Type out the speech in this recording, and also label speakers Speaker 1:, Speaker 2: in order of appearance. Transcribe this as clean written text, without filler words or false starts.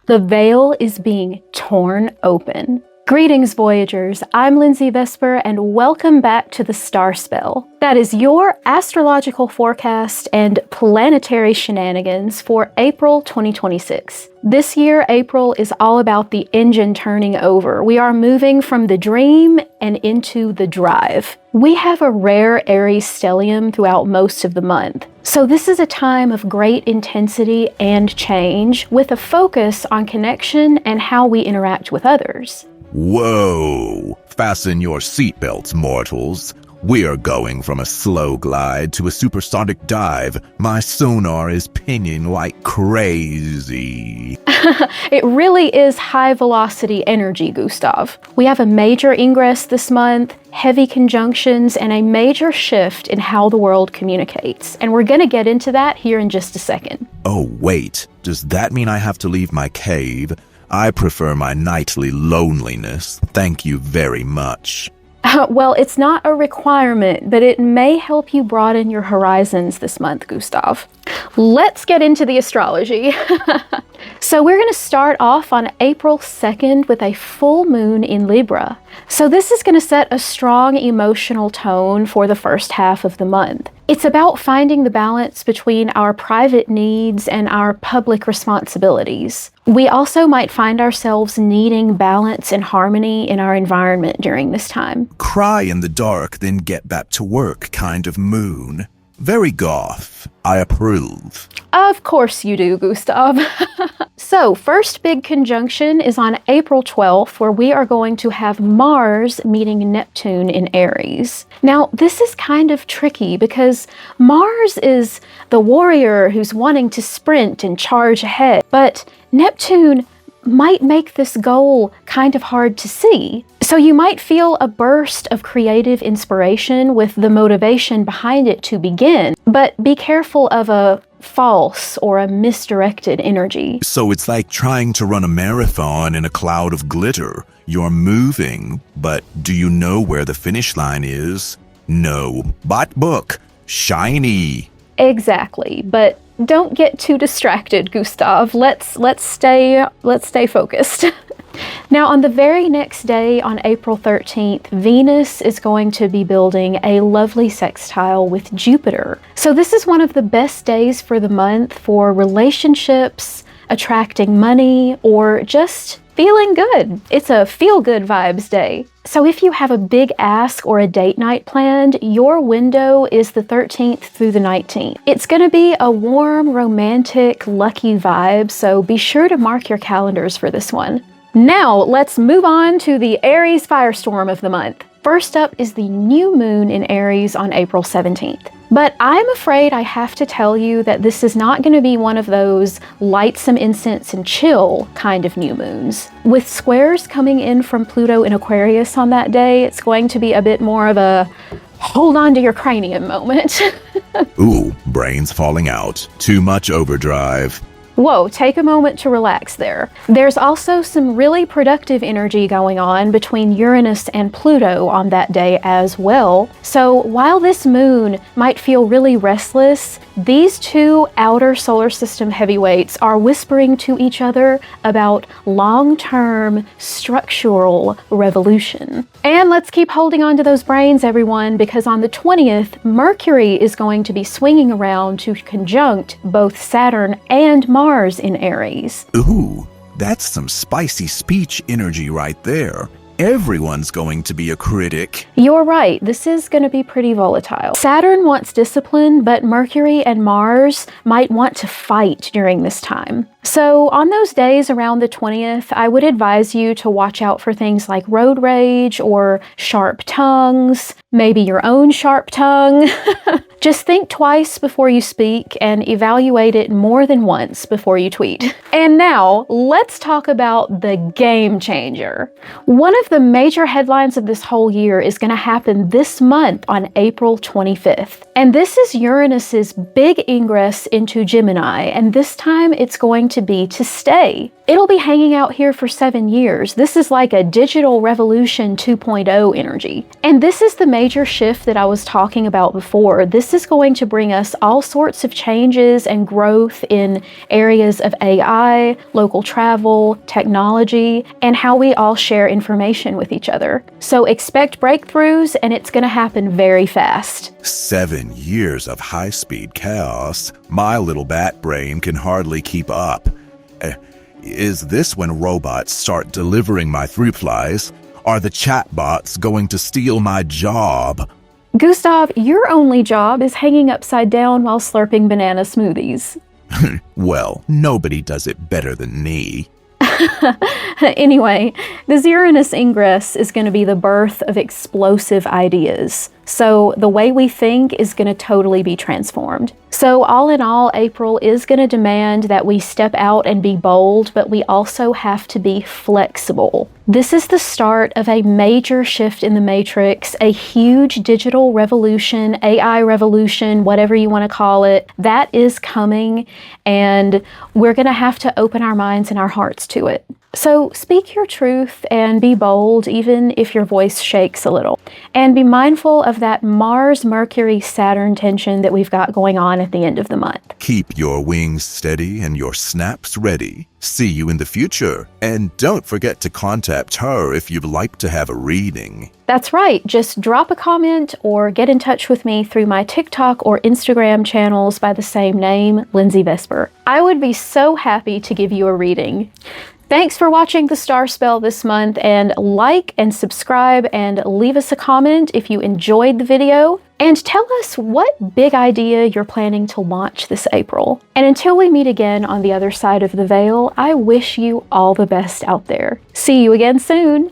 Speaker 1: The veil is being torn open. Greetings, Voyagers. I'm Linzii Vesper, and welcome back to the StarSpell. That is your astrological forecast and planetary shenanigans for April 2026. This year, April is all about the engine turning over. We are moving from the dream and into the drive. We have a rare Aries stellium throughout most of the month. So this is a time of great intensity and change, with a focus on connection and how we interact with others.
Speaker 2: Whoa! Fasten your seatbelts, mortals. We are going from a slow glide to a supersonic dive. My sonar is pinging like crazy.
Speaker 1: It really is high-velocity energy, Gustav. We have a major ingress this month, heavy conjunctions, and a major shift in how the world communicates. And we're going to get into that here in just a second.
Speaker 2: Oh, wait. Does that mean I have to leave my cave? I prefer my nightly loneliness. Thank you very much.
Speaker 1: Well, it's not a requirement, but it may help you broaden your horizons this month, Gustav. Let's get into the astrology. So we're going to start off on April 2nd with a full moon in Libra. So this is going to set a strong emotional tone for the first half of the month. It's about finding the balance between our private needs and our public responsibilities. We also might find ourselves needing balance and harmony in our environment during this time.
Speaker 2: Cry in the dark, then get back to work kind of moon. Very goth. I approve.
Speaker 1: Of course you do, Gustav. So, first big conjunction is on April 12th, where we are going to have Mars meeting Neptune in Aries. Now, this is kind of tricky because Mars is the warrior who's wanting to sprint and charge ahead, but Neptune might make this goal kind of hard to see. So you might feel a burst of creative inspiration with the motivation behind it to begin, but be careful of a false or a misdirected energy.
Speaker 2: So it's like trying to run a marathon in a cloud of glitter. You're moving, but do you know where the finish line is? No. But book. Shiny.
Speaker 1: Exactly, but don't get too distracted, Gustav. Let's stay focused. Now, on the very next day, on April 13th, Venus is going to be building a lovely sextile with Jupiter. So this is one of the best days for the month for relationships, attracting money, or just feeling good. It's a feel-good vibes day. So if you have a big ask or a date night planned, your window is the 13th through the 19th. It's going to be a warm, romantic, lucky vibe, so be sure to mark your calendars for this one. Now, let's move on to the Aries firestorm of the month. First up is the new moon in Aries on April 17th. But I'm afraid I have to tell you that this is not going to be one of those light some incense and chill kind of new moons. With squares coming in from Pluto in Aquarius on that day, it's going to be a bit more of a hold on to your cranium moment.
Speaker 2: Ooh, brains falling out. Too much overdrive.
Speaker 1: Whoa, take a moment to relax there. There's also some really productive energy going on between Uranus and Pluto on that day as well. So while this moon might feel really restless, these two outer solar system heavyweights are whispering to each other about long-term structural revolution. And let's keep holding on to those brains, everyone, because on the 20th, Mercury is going to be swinging around to conjunct both Saturn and Mars in Aries.
Speaker 2: Ooh, that's some spicy speech energy right there. Everyone's going to be a critic.
Speaker 1: You're right, this is going to be pretty volatile. Saturn wants discipline, but Mercury and Mars might want to fight during this time. So on those days around the 20th, I would advise you to watch out for things like road rage or sharp tongues, maybe your own sharp tongue. Just think twice before you speak and evaluate it more than once before you tweet. And now, let's talk about the game changer. One of the major headlines of this whole year is going to happen this month on April 25th. And this is Uranus's big ingress into Gemini, and this time it's going to be to stay. It'll be hanging out here for 7 years. This is like a digital revolution 2.0 energy. And this is the major shift that I was talking about before. This is going to bring us all sorts of changes and growth in areas of AI, local travel, technology, and how we all share information with each other. So expect breakthroughs, and it's going to happen very fast.
Speaker 2: 7 years of high-speed chaos. My little bat brain can hardly keep up. Is this when robots start delivering my replies? Are the chatbots going to steal my job?
Speaker 1: Gustav, your only job is hanging upside down while slurping banana smoothies.
Speaker 2: Well, nobody does it better than me.
Speaker 1: Anyway, this Uranus ingress is going to be the birth of explosive ideas. So the way we think is going to totally be transformed. So all in all, April is going to demand that we step out and be bold, but we also have to be flexible. This is the start of a major shift in the matrix, a huge digital revolution, AI revolution, whatever you want to call it. That is coming, and we're going to have to open our minds and our hearts to it. So speak your truth and be bold, even if your voice shakes a little. And be mindful of that Mars-Mercury-Saturn tension that we've got going on at the end of the month.
Speaker 2: Keep your wings steady and your snaps ready. See you in the future. And don't forget to contact her if you'd like to have a reading.
Speaker 1: That's right. Just drop a comment or get in touch with me through my TikTok or Instagram channels by the same name, Linzii Vesper. I would be so happy to give you a reading. Thanks for watching the StarSpell this month, and like and subscribe and leave us a comment if you enjoyed the video, and tell us what big idea you're planning to launch this April. And until we meet again on the other side of the veil, I wish you all the best out there. See you again soon.